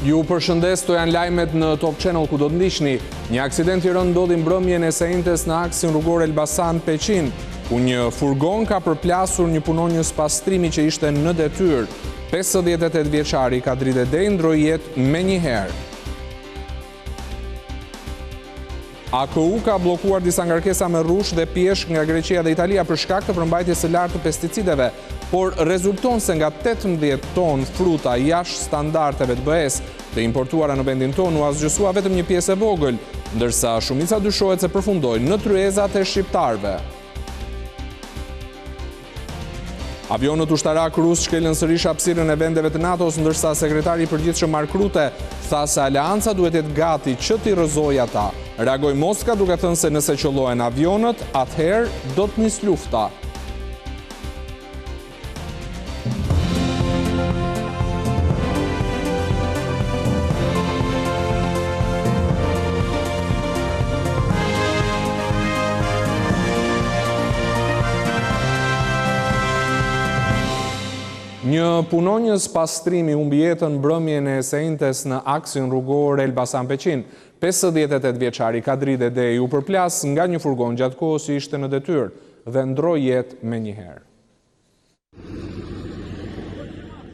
Ju përshëndes, to janë lajmet në Top Channel ku do të ndiqni. Një aksident i rënd ndodhi mbrëmjen e sejntes në aksin rrugor Elbasan Peqin, ku një furgon ka përplasur një punonjës pastrimi që ishte në detyrë. 58 vjeçari Kadri Dedej ndroi jetë menjëherë. AKU ka blokuar disa ngarkesa me rrush dhe pjeshk nga Greqia dhe Italia për shkak të përmbajtjes së lartë të pesticideve, por rezulton se nga 18 ton fruta jashtë standardeve të BE-s të importuara në vendin tonë u asgjësua vetëm një pjesë e vogël, ndërsa shumica dyshohet se përfundojnë në tryezat e shqiptarëve. Avionët ushtarak rus shkelën sërish hapësirën e vendeve të NATO-s, ndërsa sekretari i përgjithshëm Mark Rutte tha se aleanca duhet të jetë gati që t'i rrëzojë ata. Reagoi Moska duke thënë se nëse qellohen avionët, atëherë do të nis lufta. Një punonjës pastrimi humbi jetën mbrëmjen e sejntes në aksin rrugor Elbasan Peqin. 58 vjeçari Kadri Dedej u përplas nga një furgon gjatë kohës që ishte në detyrë dhe ndroi jetë menjëherë.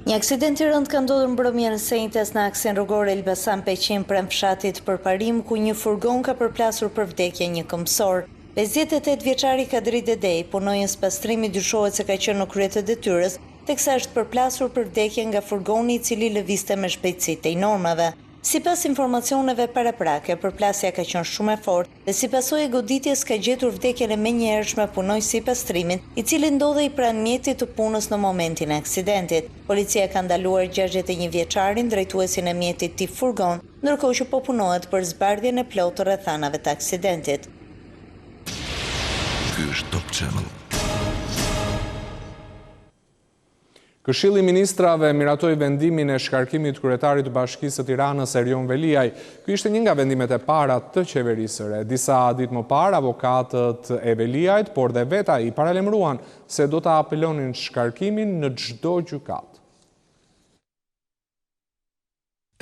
Një aksident i rënd ka ndodhur mbrëmjen e sejntes në aksin rrugor Elbasan Peqin pranë fshatit Përparim, ku një furgon ka përplasur për vdekje një këmbësor. 58 vjeçari Kadri Dedej, punonjës pastrimi, dyshohet se ka qenë në krye të detyrës, teksa është përplasur për vdekje nga furgoni i cili lëvizte me shpejtësitë e normave. Sipas informacioneve paraprake, përplasja ka qenë shumë e fortë dhe si pasojë e goditjes ka gjetur vdekjen e menjëhershme punonjësi i pastrimit, i cili ndodhej pranë mjetit të punës në momentin e aksidentit. Policia ka ndaluar 61 vjeçarin, drejtuesin e mjetit tip furgon, ndërkohë që po punohet për zbardhjen e plotë të rrethanave të aksidentit. Ky është Top Channel. Këshilli i Ministrave miratoi vendimin e shkarkimit të kryetarit të Bashkisë së Tiranës Erion Veliaj. Ky ishte një nga vendimet e para të qeverisëre. Disa ditë më parë, avokatët e Veliajt, por dhe vetë ai paralajmëruan se do ta apelonin shkarkimin në çdo gjykatë.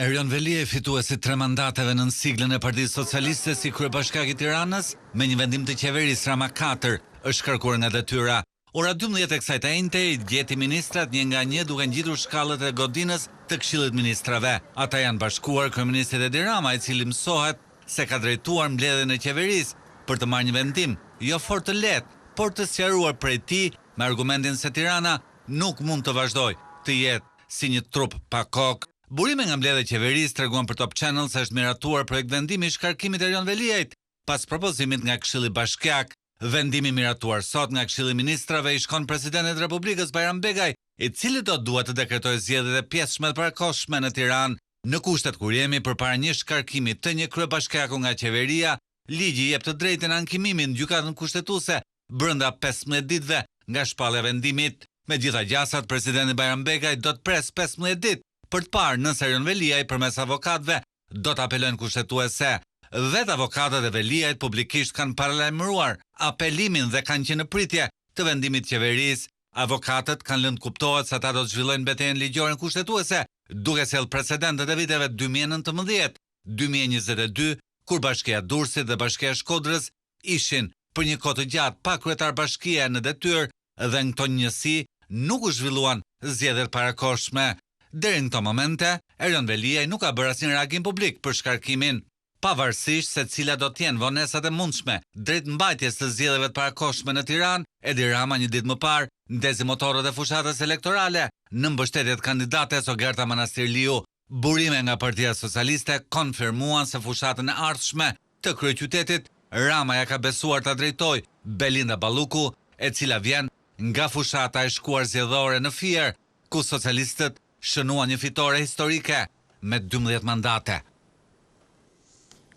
Erion Veliaj, fituesi 3 mandateve në siglën e Partisë Socialiste si kryebashkiak i Tiranës, me një vendim të qeverisë Rama 4, është shkarkuar nga detyra. Ora 12 e kësaj të njëjte, gjeti ministrat një nga një duke ngjitur shkallët e godinës të Këshillit Ministrave. Ata janë bashkuar kryeministit Edi Rama, i cili mësohet se ka drejtuar mbledhjen e qeverisë për të marrë një vendim jo fort të lehtë, por të sqaruar prej tij me argumentin se Tirana nuk mund të vazhdojë të jetë si një trup pa kokë. Burime nga mbledhja e qeverisë treguan për Top Channel se është miratuar projekt vendimi i shkarkimit të Erion Veliajt pas propozimit nga Këshilli Bashkiak. Vendimi miratuar sot nga Këshilli i Ministrave i shkon presidentit të Republikës Bajram Begaj, i cili do duhet të dekretojë zgjedhjet e pjesëshme të parakohshme në Tiranë. Në kushtet kur jemi përpara një shkarkimi të një kryebashkiaku nga qeveria, ligji jep të drejtën ankimimin në gjykatën kushtetuese brenda 15 ditëve nga shpallja e vendimit. Me gjitha gjasat, presidenti Bajram Begaj do të pres 15 ditë për të parë nëse Erion Veliaj përmes avokatëve do të apelojnë kushtetuese. Vetë avokatët e Veliajt publikisht kanë paralajmëruar apelimin dhe kanë qenë në pritje të vendimit qeverisë. Avokatët kanë lënë kuptohet se ata do të zhvillojnë betejën ligjore kushtetuese, duke sjellë precedentet e viteve 2019, 2022, kur Bashkia Durrësit dhe Bashkia Shkodrës ishin për një kohë të gjatë pa kryetar bashkie në detyrë dhe në këto njësi nuk u zhvilluan zgjedhjet parakohshme. Deri në këto momente, Erion Veliaj nuk ka bërë asnjë reagim publik për shkarkimin. Pavarësisht se cila do të jenë vonesat e mundshme drejt mbajtjes të zgjedhjeve të parakohshme në Tiranë, Edi Rama një ditë më parë ndezi motorët e fushatës elektorale në mbështetje të kandidates Ogerta Manastirliu. Burime nga Partia Socialiste konfirmuan se fushatën e ardhshme të kryeqytetit Rama ja ka besuar ta drejtojë Belinda Balluku, e cila vjen nga fushata e shkuar zgjedhore në Fier, ku socialistët shënuan një fitore historike me 12 mandate.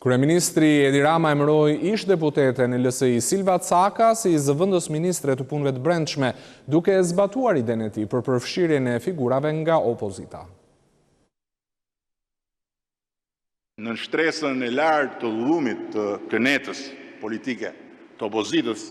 Kryeministri Edi Rama emëroi ish-deputeten e LSI Silva Caka si zëvendës ministre të punëve të brendshme, duke zbatuar idenë e tij për përfshirjen e figurave nga opozita. Në shtresën e lartë të dhullumit të kënetës politike të opozitës,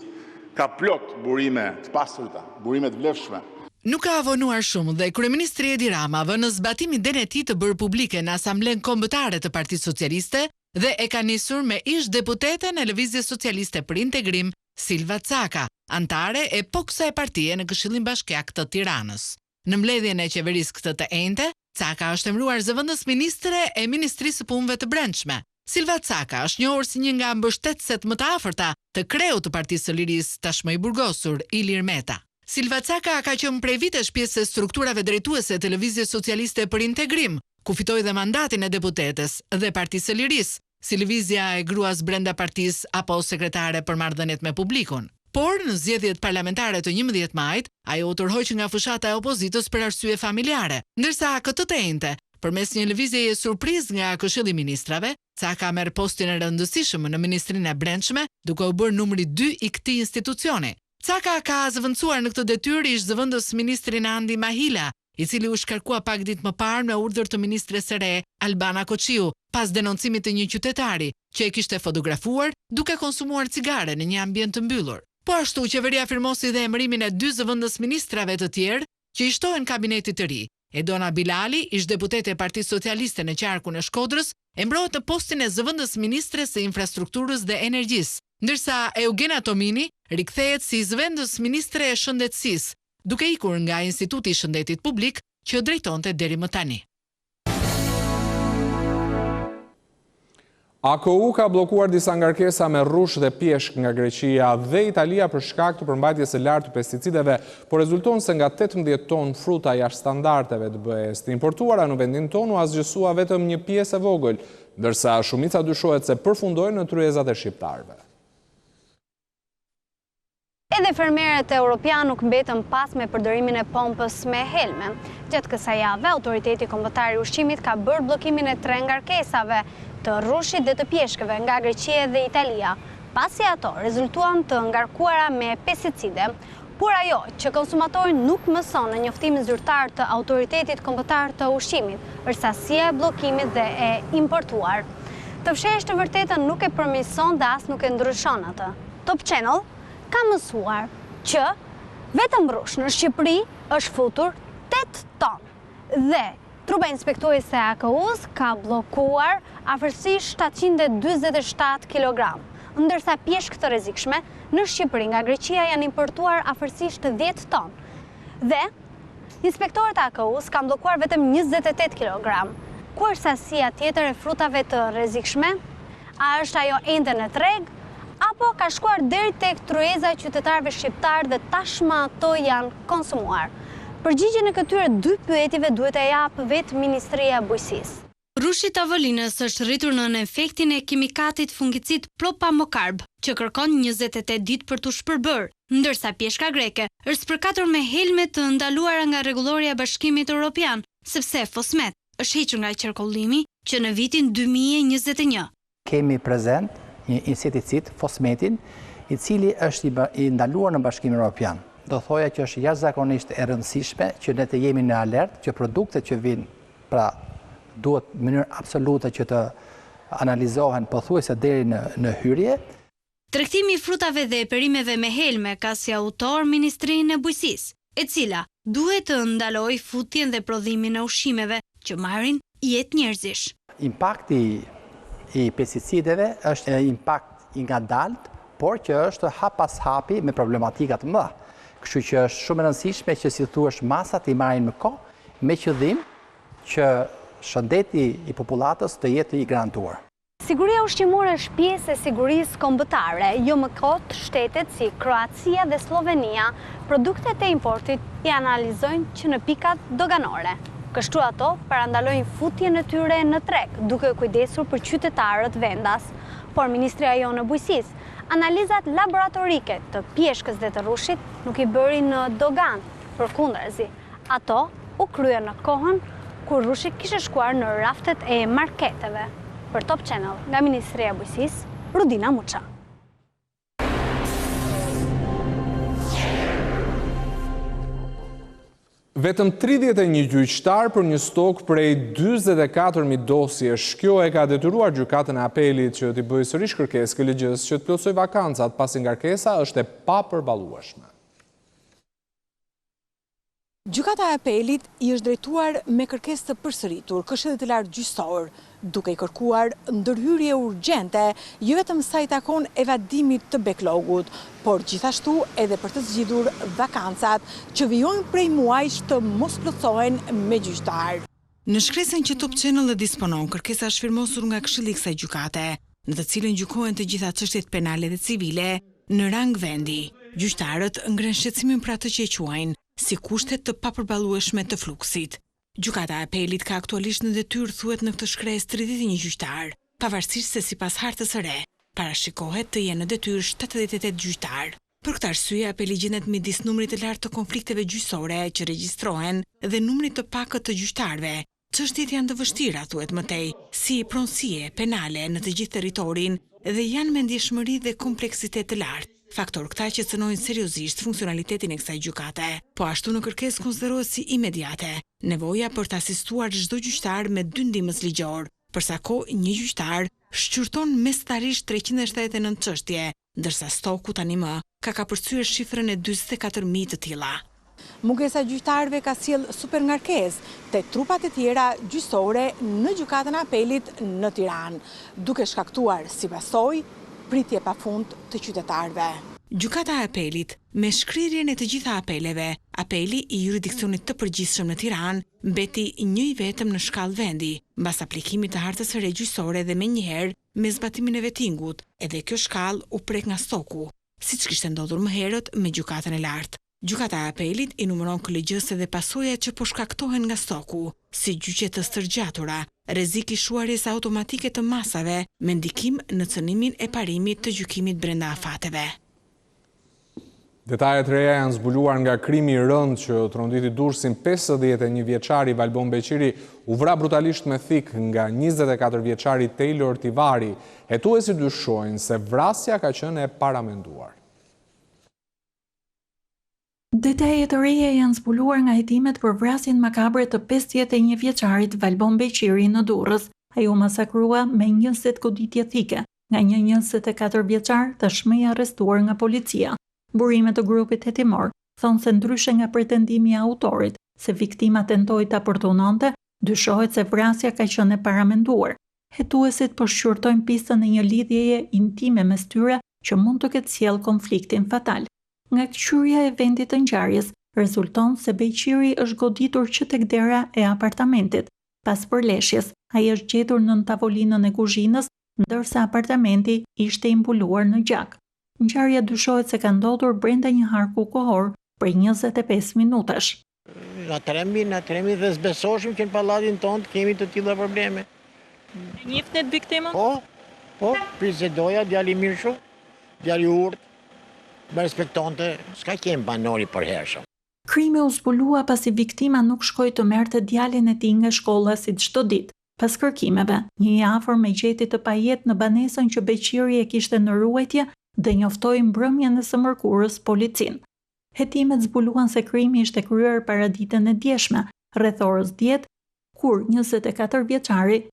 ka plot burime të pasurta, burime të vlefshme. Nuk ka avonuar shumë dhe kryeministri Edi Rama vë në zbatimin e tij të bërë publike në Asamblen Kombëtare të Partisë Socialiste dhe e ka nisur me ish deputeten e Lëvizjes Socialiste për Integrim, Silva Caka, antare e poksa e partie në Këshillin Bashkiak të Tiranës. Në mbledhjen e qeverisë këtë të enjte, Caka është emëruar zëvendës ministre e Ministrisë së Punëve të Brendshme. Silva Caka është njohur si një nga mbështetësit më të afërta të kreut të Partisë së Lirisë tashmë i burgosur, Ilir Meta. Silva Caka ka qenë prej vitesh pjesë e strukturave drejtuese të Lëvizjes Socialiste për Integrim, ku fitoi dhe mandatin e deputetes dhe Partisë së Lirisë, si lëvizja e gruas brenda partisë apo sekretare për marrëdhëniet me publikun. Por në zgjedhjet parlamentare të 11 majit, ajo u tërhoq nga fshata e opozitës për arsye familjare, ndërsa këtë të enjte, përmes një lëvizjeje surprizë nga Këshilli i Ministrave, Caka merr postin e rëndësishëm në Ministrinë e Brendshme, duke u bërë numri 2 i këtij institucioni. Caka ka zëvendësuar në këtë detyrë ish zëvendës ministrin Andi Mahila, i cili u shkarkua pak ditë më parë me urdhër të ministres së re, Albana Koçiu, pas denoncimit të një qytetari që e kishte fotografuar duke konsumuar cigare në një ambient të mbyllur. Po ashtu, qeveria firmosi dhe emërimin e 2 zëvendës ministrave të tjerë që i shtohen kabinetit të ri. Edona Bilali, ish deputete e Partisë Socialiste në qarkun e Shkodrës, emërohet në postin e zëvendës ministres së infrastrukturës dhe energjisë, ndërsa Eugenia Tomini rikthehet si zëvendës ministre e shëndetësisë, duke ikur nga Instituti i Shëndetit Publik që drejtonte deri më tani. AKU ka blokuar disa ngarkesa me rrush dhe pjeshk nga Greqia dhe Italia për shkak të përmbajtjes së lartë të pesticideve, por rezulton se nga 18 ton fruta jashtë standardeve të BE-s të importuara në vendin ton u asgjësua vetëm një pjesë e vogël, ndërsa shumica dyshohet se përfundojnë në tryezat e shqiptarëve. Edhe fermerët europian nuk mbetën pas me përdorimin e pompës me helme. Gjatë kësaj jave, Autoriteti Kombëtar i Ushqimit ka bërë bllokimin e 3 ngarkesave të rrushit dhe të pjeshkëve nga Greqia dhe Italia, pasi ato rezultuan të ngarkuara me pesticide. Por ajo që konsumatori nuk mëson në njoftimin zyrtar të Autoritetit Kombëtar të Ushqimit, është sasia e bllokimit dhe e importuar. Të fshesh të vërtetën nuk e përmirëson dhe as nuk e ndryshon atë. Top Channel ka mësuar që vetëm rrush në Shqipëri është futur 8 ton dhe trupa inspektuese e AKU-s ka bllokuar afërsisht 727 kg, ndërsa pjeshk të rrezikshme në Shqipëri nga Greqia janë importuar afërsisht 10 ton. Dhe inspektorët e AKU-s kanë bllokuar vetëm 28 kg. Ku është sasia tjetër e frutave të rrezikshme? A është ajo ende në treg? Apo ka shkuar deri tek tryeza e qytetarëve shqiptar dhe tashmë ato janë konsumuar? Përgjigjen e këtyre 2 pyetjeve duhet e jap vetë Ministria e Bujqësisë. Rushi i tavolinës është rritur në efektin e kimikatit fungicid propamokarb, që kërkon 28 ditë për t'u shpërbërë, ndërsa pjeshka greke është spërkatur me helme të ndaluara nga rregulloria e Bashkimit Evropian, sepse Fosmet është hequr nga qarkullimi që në vitin 2021. Kemi prezent një insekticid, Fosmetin, i cili është i ndaluar në Bashkimin Evropian. Do thoja që është jashtëzakonisht e rëndësishme që ne të jemi në alert, që produktet që vinë, pra duhet në mënyrë absolute që të analizohen pothuajse deri në hyrje. Tregtimi i frutave dhe perimeve me helme ka si autor Ministrinë e Bujqësisë, e cila duhet të ndalojë futjen dhe prodhimin e ushqimeve që marrin jetë njerëzish. Impakti i pesticideve është impakt i ngadalt, por që është hap pas hapi me problematika të mëdha. Kështu që është shumë e rëndësishme që si thuaç masat i marrin me kohë, me qëllim që shëndeti i popullatës të jetë i garantuar. Siguria ushqimore është pjesë e sigurisë kombëtare, jo më kot shtetet si Kroacia dhe Slovenia, produktet e importit i analizojnë që në pikat doganore. Kështu ato parandalojnë futjen e tyre në treg, duke kujdesur për qytetarët vendas. Por Ministria jonë e Bujqësisë, analizat laboratorike të pjeshkës dhe të rrushit nuk i bëri në dogan, përkundrazi. Ato u kryen në kohën kur rrushi kishte shkuar në raftet e marketeve. Për Top Channel, nga Ministria e Bujqësisë, Rudina Muça. Vetëm 31 gjyqtar për një stok prej 44.000 dosjesh. Kjo e ka detyruar gjykatën e apelit që t'i bëjë sërish kërkesë këllëgjës që t'plotësoj vakancat, pasi ngarkesa është e papërballueshme. Gjykata e apelit i është drejtuar me kërkesë të përsëritur Këshillit të Lartë Gjyqësor, duke i kërkuar ndërhyrje urgjente jo vetëm sa i takon evadimit të backlogut, por gjithashtu edhe për të zgjidhur vakancat që vijojnë prej muajsh të mos plotësohen me gjyqtar. Në shkresën që Top Channel e disponon, kërkesa është firmosur nga Këshilli i kësaj gjykate, në të cilën gjykohen të gjitha çështjet penale dhe civile në rang vendi. Gjyqtarët ngren shqetësimin për atë që e quajnë si kushtet të papërballueshme të fluksit. Gjykata e apelit ka aktualisht në detyrë, thuhet në këtë shkresë, 31 gjyqtar, pavarësisht se sipas hartës së re, parashikohet të jenë në detyrë 78 gjyqtar. Për këtë arsye, apeli gjendet midis numrit të lartë të konflikteve gjyqësore që regjistrohen dhe numrit të pakët të gjyqtarëve. Çështjet janë të vështira, thuhet më tej, si pronësie penale në të gjithë territorin dhe janë me ndjeshmëri dhe kompleksitet të lartë. Faktor këta që cënojnë seriozisht funksionalitetin e kësaj gjykate, po ashtu në kërkesë konsiderohet si imediate nevoja për të asistuar çdo gjyqtar me 2 ndihmës ligjor, përsa një gjyqtar shqyrton mesatarisht 379 çështje, ndërsa stoku tani më ka kapërcyer shifrën e 44.000 të tilla. Mungesa gjyqtarëve ka sjell superngarkesë te trupat e tjera gjyqësore në gjykatën e apelit në Tiranë, duke shkaktuar si pasojë pritje pafund të qytetarëve. Gjykata e apelit, me shkrirjen e të gjitha apeleve, apeli i jurisdiksionit të përgjithshëm në Tiranë mbeti një i vetëm në shkallë vendi, mbas aplikimit të hartës së re gjyqësore dhe menjëherë me zbatimin e vettingut, edhe kjo shkallë u prek nga stoku, siç kishte ndodhur më herët me gjykatën e lartë. Gjykata e apelit i numëron kolegjëse dhe pasojat që po shkaktohen nga stoku, si gjyqe të stërgjatura, rrezik i shuarjes automatike të masave, me ndikim në cënimin e parimit të gjykimit brenda afateve. Detajet reja janë zbuluar nga krimi i rënd që tronditi Durrësin. 51 vjeçari Valbon Beqiri u vra brutalisht me thik nga 24 vjeçari Taylor Tivari. Hetuesit dyshojnë se vrasja ka qenë e paramenduar. Detajet e reja janë zbuluar nga hetimet për vrasjen makabre të 51 vjeçarit Valbon Beqiri në Durrës. Ai u masakrua me 20 goditje thike nga një 24 vjeçar, tashmë i arrestuar nga policia. Burimet të grupit hetimor thonë se ndryshe nga pretendimi i autorit se viktima tentoi ta përdhunonte, dyshohet se vrasja ka qenë e paramenduar. Hetuesit po shqyrtojnë pistën e një lidhjeje intime mes tyre që mund të ketë sjell konfliktin fatal. Nga kthyrja e vendit të ngjarjes, rezulton se Beqiri është goditur që tek dera e apartamentit. Pas përleshjes, ai është gjetur nën tavolinën e kuzhinës, ndërsa apartamenti ishte i mbuluar në gjak. Ngjarja dyshohet se ka ndodhur brenda një harku kohor për 25 minutash. Na tremi dhe zbesoshim që në pallatin tonë kemi të tilla probleme. Njihtet viktimën? Po, Prisedoja, djali mirë shumë, djali urt, me respektonte, s'ka kemë banori për hershëm. Krimi u zbulua pasi viktima nuk shkoi të merrte djalin e tij nga shkolla si çdo ditë. Pas kërkimeve, një i afërm e gjeti të pajet në banesën që Beqiri e kishte në ruajtje dhe njoftoi mbrëmjen e së mërkurës policinë. Hetimet zbuluan se krimi ishte kryer para ditën e djeshme, rreth orës 10, kur 24 vjeçari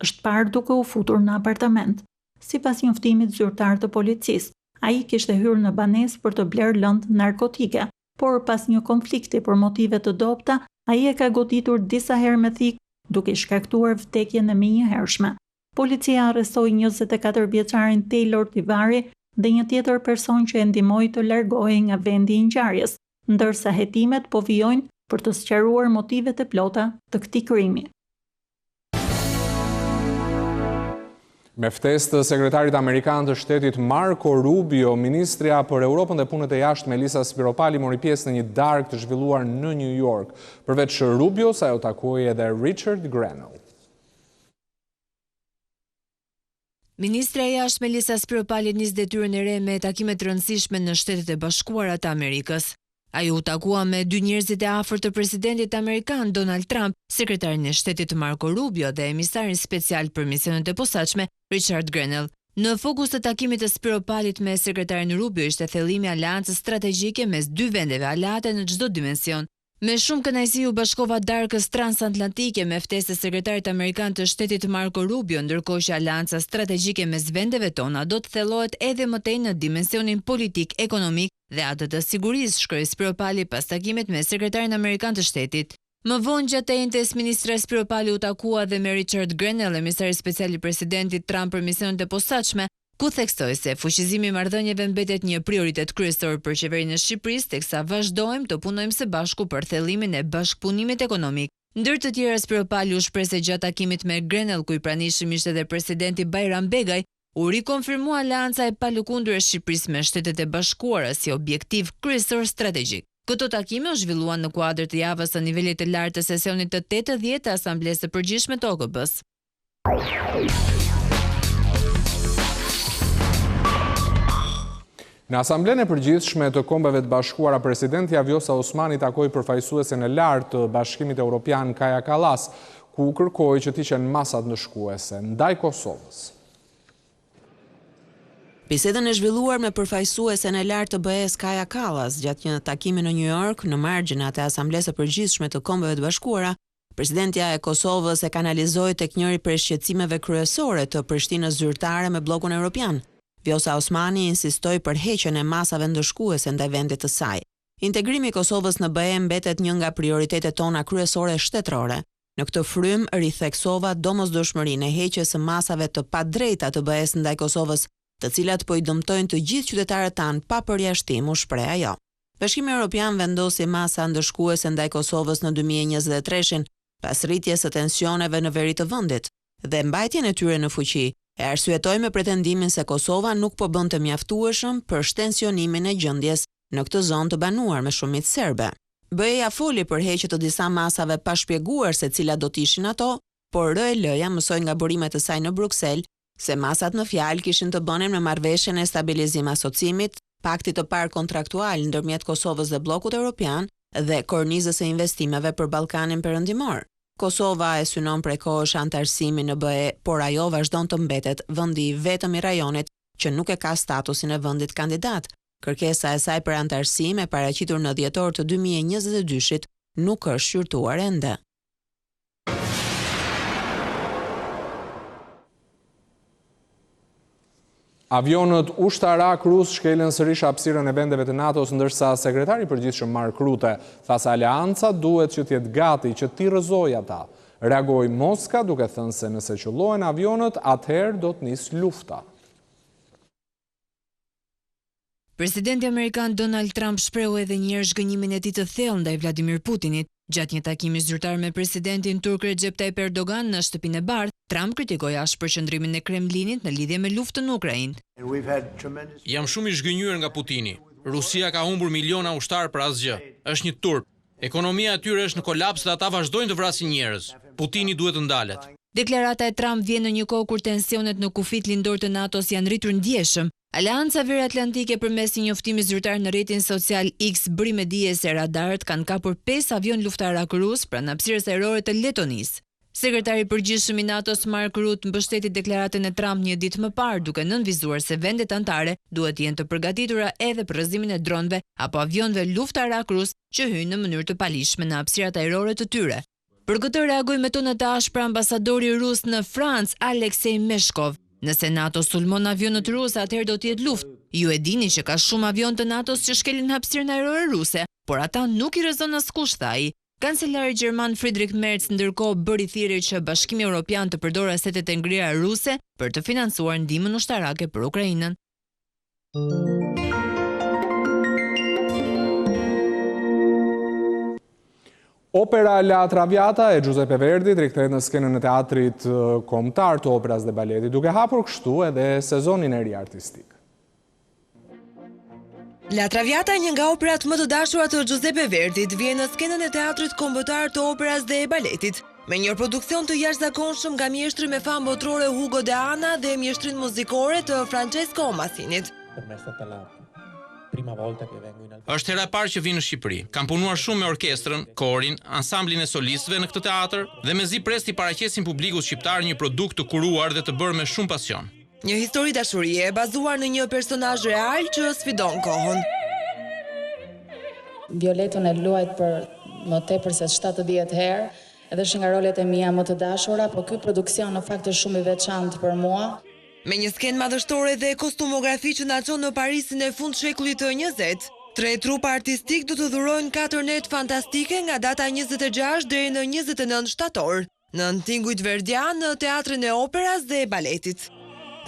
është parë duke u futur në apartament. Sipas njoftimit zyrtar të policisë, ai kishte hyrë në banesë për të blerë lëndë narkotike, por pas një konflikti për motive të dobta, ai e ka goditur disa herë me thik, duke shkaktuar vdekjen e menjëhershme. Policia arrestoi 24 vjeçarin Taylor Tivari dhe një tjetër person që e ndihmoi të largohej nga vendi i ngjarjes, ndërsa hetimet po vijojnë për të sqaruar motivet e plota të këtij krimi. Me ftesë të sekretarit amerikan të shtetit Marco Rubio, ministrja për Europën dhe punët e jashtme Elisa Spiropali mori pjesë në një darkë të zhvilluar në New York. Përveç Rubios, ajo takoi edhe Richard Grenell. Ministrja e jashtme Elisa Spiropali nis detyrën e re me takimet të rëndësishme në Shtetet e Bashkuara të Amerikës. Ajo u takua me 2 njerëzit e afërt të presidentit amerikan Donald Trump, sekretarin e shtetit Marco Rubio dhe emisarin special për misionet e posaçme Richard Grenell. Në fokus të takimit të Spiropalit me sekretarin Rubio ishte thellimi i aleancës strategjike mes 2 vendeve aleate në çdo dimension. Me shumë kënaqësi u bashkova darkës transatlantike me ftesë sekretarit amerikan të shtetit Marco Rubio, ndërkohë që aleanca strategjike mes vendeve tona do të thellohet edhe më tej në dimensionin politik, ekonomik dhe atë të sigurisë, shkroi Spiropali pas takimit me sekretarin amerikan të shtetit. Më vonë gjatë entes, ministra Spiropali u takua dhe me Richard Grenell, emisari special i presidentit Trump për misionet e posaçme, ku theksoi se fuqizimi i marrëdhënieve mbetet një prioritet kryesor për qeverinë e Shqipërisë, teksa vazhdojmë të punojmë së bashku për thellimin e bashkëpunimit ekonomik. Ndër të tjera, Spiropali u shprehse gjatë takimit me Grenell, ku i pranishëm ishte edhe presidenti Bajram Begaj, u rikonfirmua aleanca e palëkundur e Shqipërisë me Shtetet e Bashkuara si objektiv kryesor strategjik. Këto takime u zhvilluan në kuadër të javës së nivelit të lartë të sesionit të 80 të Asamblesë së Përgjithshme të OKB-s. Në Asamblenë e Përgjithshme të Kombeve të Bashkuara, presidenti Vjosa Osmani takoi përfaqësuesen e lartë të Bashkimit Evropian Kaja Kallas, ku kërkoi që t'i qenë masat ndëshkuese ndaj Kosovës. Bisedën e zhvilluar me përfaqësuesen e lartë të BE-s Kaja Kallas gjatë një takimi në New York në margjinat e Asamblesë së Përgjithshme të Kombeve të Bashkuara, presidentja e Kosovës e kanalizoi tek njëri prej shqetësimeve kryesore të Prishtinës zyrtare me bllokun evropian. Vjosa Osmani insistoi për heqjen e masave ndëshkuese ndaj vendit të saj. Integrimi i Kosovës në BE mbetet një nga prioritetet tona kryesore shtetërore. Në këtë frym ritheksova domosdoshmërinë e heqjes së masave të padrejta të BE-s ndaj Kosovës, të cilat po i dëmtojnë të gjithë qytetarët tanë pa përjashtim, u shpreh ajo. Bashkimi Evropian vendosi masa ndëshkuese ndaj Kosovës në 2023 pas rritjes së tensioneve në veri të vendit dhe mbajtjen e tyre në fuqi. E arsyetoi me pretendimin se Kosova nuk po bënte mjaftueshëm për shtensionimin e gjendjes në këtë zonë të banuar me shumicë serbe. BE-ja foli për heqje të disa masave pa shpjeguar se cilat do të ishin ato, por RL-ja mësoi nga burimet e saj në Bruksel se masat në fjalë kishin të bënin me marrëveshjen e stabilizim asocimit, paktit të parë kontraktual ndërmjet Kosovës dhe bllokut evropian dhe kornizës së investimeve për Ballkanin Perëndimor. Kosova e synon prej kohësh antarësimin në BE, por ajo vazhdon të mbetet vendi i vetëm i rajonit që nuk e ka statusin e vendit kandidat. Kërkesa e saj për antarësim e paraqitur në dhjetor të 2022-shit nuk është shqyrtuar ende. Avionët ushtarak rus shkelën sërish hapësirën e vendeve të NATO-s, ndërsa sekretari i përgjithshëm Mark Rutte tha se aleanca duhet që t'jetë gati që t'i rrëzojë ata. Reagoi Moska duke thënë se nëse qellohen avionët, atëherë do të nisë lufta. Presidenti amerikan Donald Trump shprehu edhe një herë zhgënjimin e tij të thellë ndaj Vladimir Putinit. Gjatë një takimi zyrtar me presidentin turk Recep Tayyip Erdogan në Shtëpinë e Bardhë, Trump kritikoi ashpër qëndrimin e Kremlinit në lidhje me luftën në Ukrainë. Jam shumë i zhgënjur nga Putini. Rusia ka humbur miliona ushtar për asgjë. Është një turp. Ekonomia e tyre është në kolaps dhe ata vazhdojnë të vrasin njerëz. Putini duhet të ndalet. Deklarata e Trump vjen në një kohë kur tensionet në kufit lindor të NATO-s janë rritur ndjeshëm. Aleanca Veriatlantike përmes një njoftimi zyrtar në rrjetin social X bëri me dije se radarët kanë kapur 5 avion luftarak rus pranë hapësirës ajrore të Letonisë. Sekretari i përgjithshëm i NATO-s Mark Rutte mbështeti deklaratën e Trump një ditë më parë, duke nënvizuar se vendet anëtare duhet të jenë të përgatitura edhe për rrëzimin e dronëve apo avionëve luftarak rus që hyjnë në mënyrë të palishme në hapësirat ajrore të tyre. Për këtë reagoi me tonë të ashpra ambasadori rus në Francë, Aleksej Meshkov. Nëse NATO sulmon avionët ruse, atëherë do të jetë luftë. Ju e dini që ka shumë avion të NATO-s që shkelin hapësirën ajrore ruse, por ata nuk i rrezon askush, tha ai. Kancelari gjerman Friedrich Merz ndërkohë bëri thirrje që Bashkimi Evropian të përdorë asetet e ngrira ruse për të financuar ndihmën ushtarake për Ukrainën. Opera La Traviata e Giuseppe Verdi rikthehet në skenën e teatrit kombëtar të operas dhe baletit, duke hapur kështu edhe sezonin e ri artistik. La Traviata, një nga operat më të dashura të Giuseppe Verdit, vjen në skenën e teatrit kombëtar të operas dhe baletit, me një produksion të jashtëzakonshëm nga mjeshtri me famë botërore Hugo De Anna dhe mjeshtrin muzikore të Francesco Massinit. Është hera e parë që vi në Shqipëri. Kam punuar shumë me orkestrën, korin, ansamblin e solistëve në këtë teatr dhe mezi pres t'i paraqesim publikut shqiptar një produkt të kuruar dhe të bërë me shumë pasion. Një histori dashurie e bazuar në një personazh real që sfidon kohën. Violetën e luajt për më tepër se 70 herë, edhe është nga rolet e mia më të dashura, po ky produksion në fakt është shumë i veçantë për mua. Me një skenë madhështore dhe kostumografi që na çon në Parisin e fund shekullit të 20, 3 trupa artistik do të dhurojnë 4 net fantastike nga data 26 deri në 29 shtator, në Tingujt Verdian në Teatrin e Operas dhe Baletit.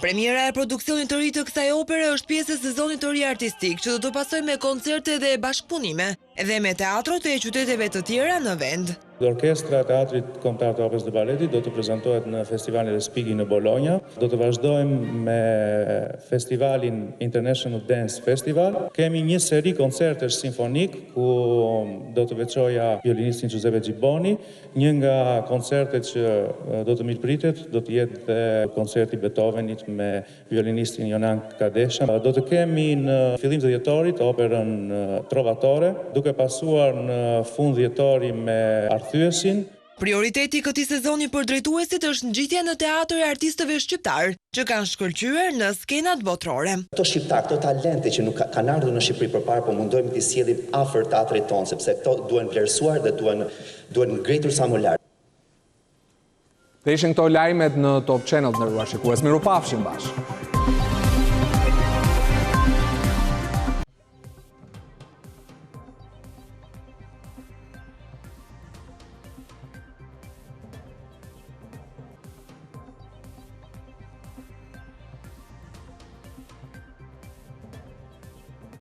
Premiera e produksionit të ri të kësaj opere është pjesë e sezonit të ri artistik që do të pasojë me koncerte dhe bashkëpunime dhe me teatrot e qyteteve të tjera në vend. Orkestra e Teatrit Kombëtar të Operës dhe Baletit do të prezantohet në Festivalin Respighi në Bologna. Do të vazhdojmë me Festivalin International Dance Festival. Kemi një seri koncertesh simfonik ku do të veçoja violinistin Giuseppe Gibboni. Një nga koncertet që do të mirëpritet do të jetë dhe koncerti Beethovenit me violinistin Jonan Kadesha. Do të kemi në fillim të dhjetorit operën Trovatore, duke pasuar në fund dhjetori me Arthuesin. Prioriteti këtij sezoni për drejtuesit është ngjitja në teatr e artistëve shqiptar që kanë shkëlqyer në skenat botërore. Këto shqiptar, këto talente që nuk kanë ardhur në Shqipëri përpara, po mundohemi t'i sjellim afër teatrit tonë, sepse këto duhen vlerësuar dhe duhen ngritur sa më lart. Dhe ishin këto lajmet në Top Channel, nderuar shikues. Mirupafshim bashkë.